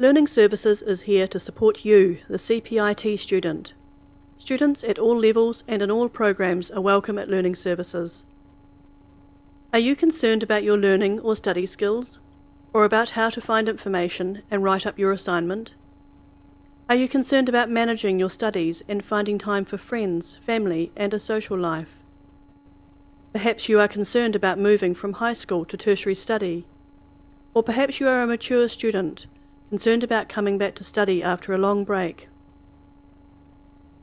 Learning Services is here to support you, the CPIT student. Students at all levels and in all programs are welcome at Learning Services. Are you concerned about your learning or study skills, or about how to find information and write up your assignment? Are you concerned about managing your studies and finding time for friends, family, and a social life? Perhaps you are concerned about moving from high school to tertiary study. Or perhaps you are a mature student, concerned about coming back to study after a long break.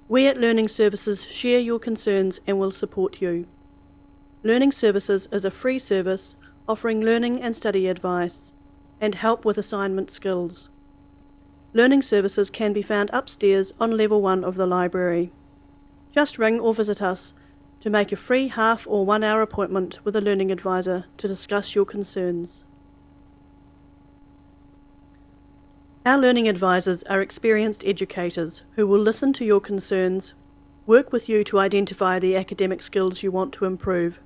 We at Learning Services share your concerns and will support you. Learning Services is a free service offering learning and study advice and help with assignment skills. Learning Services can be found upstairs on level 1 of the library. Just ring or visit us to make a free half or 1 hour appointment with a learning advisor to discuss your concerns. Our learning advisors are experienced educators who will listen to your concerns, work with you to identify the academic skills you want to improve,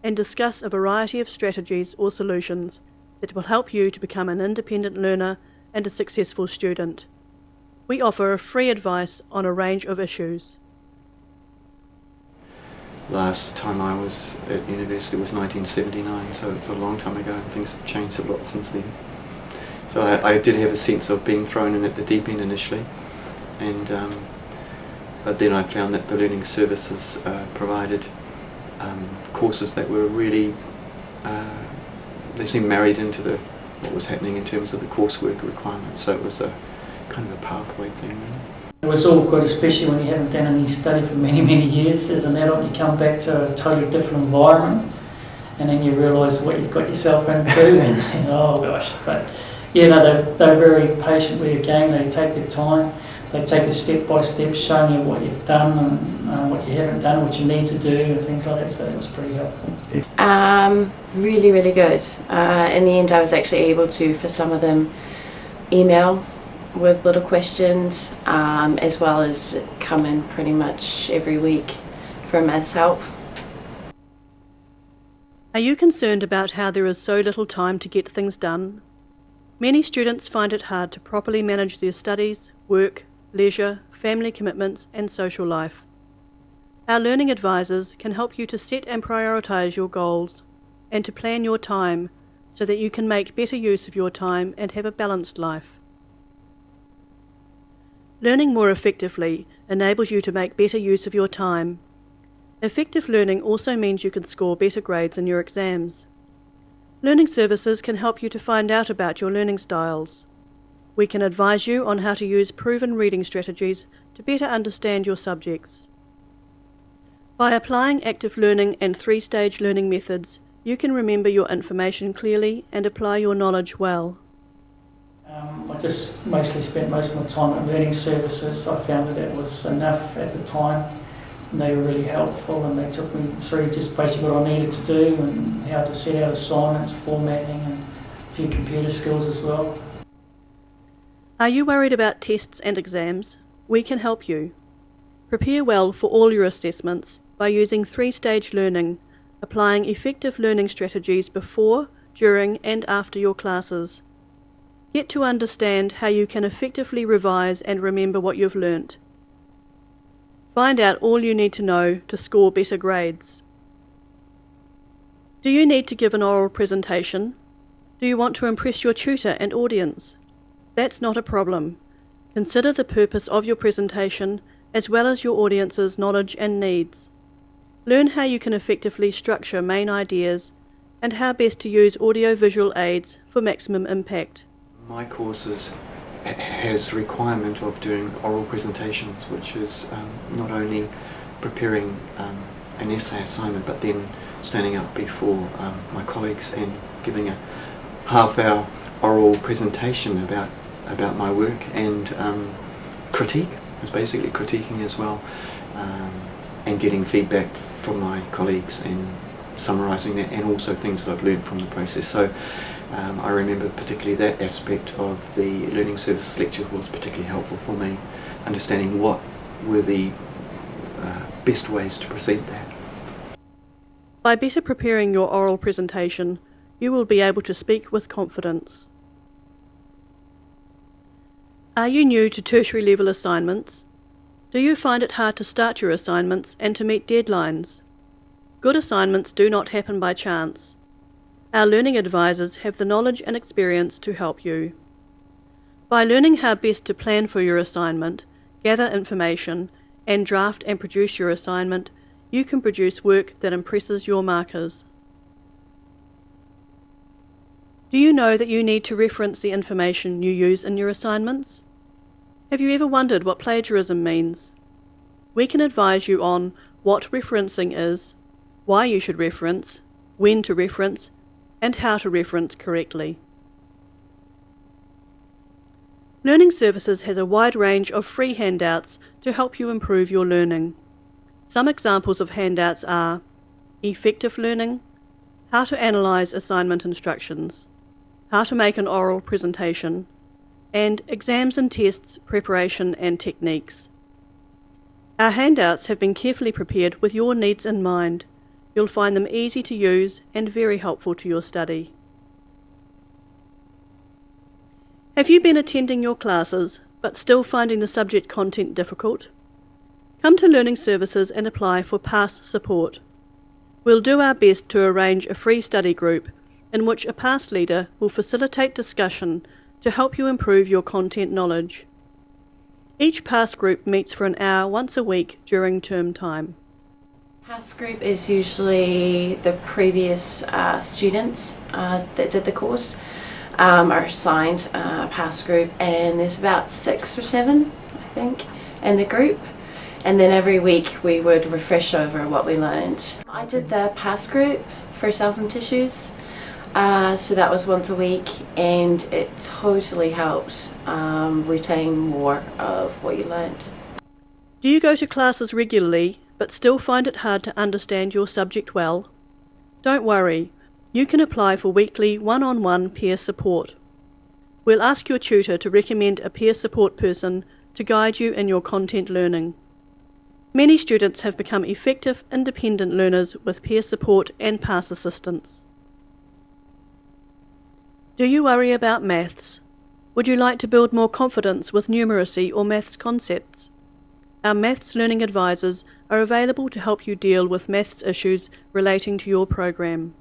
and discuss a variety of strategies or solutions that will help you to become an independent learner and a successful student. We offer free advice on a range of issues. Last time I was at university was 1979, so it's a long time ago, and things have changed a lot since then. So I did have a sense of being thrown in at the deep end initially, and but then I found that the Learning Services provided courses that were really, they seemed married into what was happening in terms of the coursework requirements, so it was a kind of a pathway thing really. It was awkward, especially when you haven't done any study for many, many years. As an adult, you come back to a totally different environment, and then you realise what you've got yourself into, and oh gosh. But yeah, no, they're very patient with you again. They take their time. They take it step by step, showing you what you've done and what you haven't done, what you need to do, and things like that. So it was pretty helpful. Really, really good. In the end, I was actually able to, for some of them, email with little questions, as well as come in pretty much every week for maths help. Are you concerned about how there is so little time to get things done? Many students find it hard to properly manage their studies, work, leisure, family commitments and social life. Our learning advisors can help you to set and prioritise your goals and to plan your time so that you can make better use of your time and have a balanced life. Learning more effectively enables you to make better use of your time. Effective learning also means you can score better grades in your exams. Learning Services can help you to find out about your learning styles. We can advise you on how to use proven reading strategies to better understand your subjects. By applying active learning and 3-stage learning methods, you can remember your information clearly and apply your knowledge well. I just mostly spent most of my time at Learning Services. I found that was enough at the time. And they were really helpful, and they took me through just basically what I needed to do and how to set out assignments, formatting, and a few computer skills as well. Are you worried about tests and exams? We can help you. Prepare well for all your assessments by using 3-stage learning, applying effective learning strategies before, during, and after your classes. Get to understand how you can effectively revise and remember what you've learnt. Find out all you need to know to score better grades. Do you need to give an oral presentation? Do you want to impress your tutor and audience? That's not a problem. Consider the purpose of your presentation as well as your audience's knowledge and needs. Learn how you can effectively structure main ideas and how best to use audio-visual aids for maximum impact. My courses has requirement of doing oral presentations, which is not only preparing an essay assignment, but then standing up before my colleagues and giving a half-hour oral presentation about my work, and critique. It's basically critiquing as well, and getting feedback from my colleagues and summarising that, and also things that I've learned from the process. So I remember particularly that aspect of the Learning Services lecture was particularly helpful for me, understanding what were the best ways to present that. By better preparing your oral presentation, you will be able to speak with confidence. Are you new to tertiary level assignments? Do you find it hard to start your assignments and to meet deadlines? Good assignments do not happen by chance. Our learning advisors have the knowledge and experience to help you. By learning how best to plan for your assignment, gather information, and draft and produce your assignment, you can produce work that impresses your markers. Do you know that you need to reference the information you use in your assignments? Have you ever wondered what plagiarism means? We can advise you on what referencing is, why you should reference, when to reference, and how to reference correctly. Learning Services has a wide range of free handouts to help you improve your learning. Some examples of handouts are Effective Learning, How to Analyse Assignment Instructions, How to Make an Oral Presentation, and Exams and Tests Preparation and Techniques. Our handouts have been carefully prepared with your needs in mind. You'll find them easy to use and very helpful to your study. Have you been attending your classes but still finding the subject content difficult? Come to Learning Services and apply for PASS support. We'll do our best to arrange a free study group in which a PASS leader will facilitate discussion to help you improve your content knowledge. Each PASS group meets for an hour once a week during term time. PASS group is usually the previous students that did the course are assigned a PASS group, and there's about 6 or 7, I think, in the group. And then every week we would refresh over what we learned. I did the PASS group for cells and tissues, so that was once a week, and it totally helped retain more of what you learned. Do you go to classes regularly but still find it hard to understand your subject well? Don't worry, you can apply for weekly one-on-one peer support. We'll ask your tutor to recommend a peer support person to guide you in your content learning. Many students have become effective, independent learners with peer support and PASS assistance. Do you worry about maths? Would you like to build more confidence with numeracy or maths concepts? Our maths learning advisors are available to help you deal with maths issues relating to your program.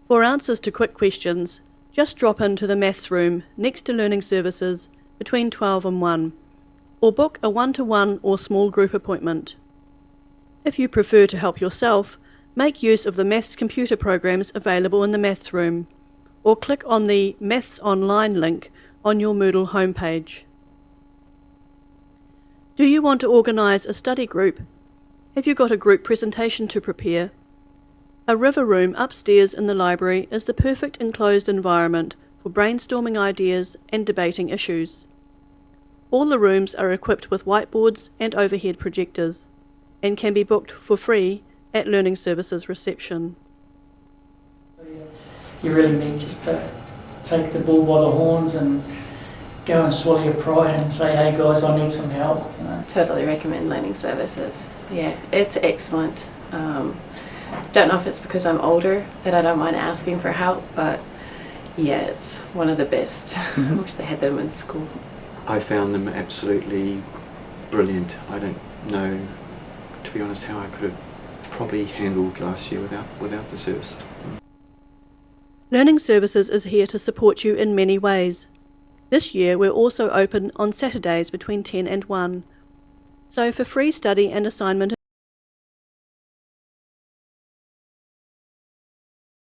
For answers to quick questions, just drop into the maths room next to Learning Services between 12 and 1, or book a one-to-one or small group appointment. If you prefer to help yourself, make use of the maths computer programs available in the maths room, or click on the Maths Online link on your Moodle homepage. Do you want to organise a study group? Have you got a group presentation to prepare? A river room upstairs in the library is the perfect enclosed environment for brainstorming ideas and debating issues. All the rooms are equipped with whiteboards and overhead projectors, and can be booked for free at Learning Services reception. You really need just to take the bull by the horns and go and swallow your pride and say, hey guys, I need some help. You know? Totally recommend Learning Services. Yeah, it's excellent. Don't know if it's because I'm older that I don't mind asking for help, but yeah, it's one of the best. I wish they had them in school. I found them absolutely brilliant. I don't know, to be honest, how I could have probably handled last year without the service. Learning Services is here to support you in many ways. This year we're also open on Saturdays between 10 and 1. So for free study and assignment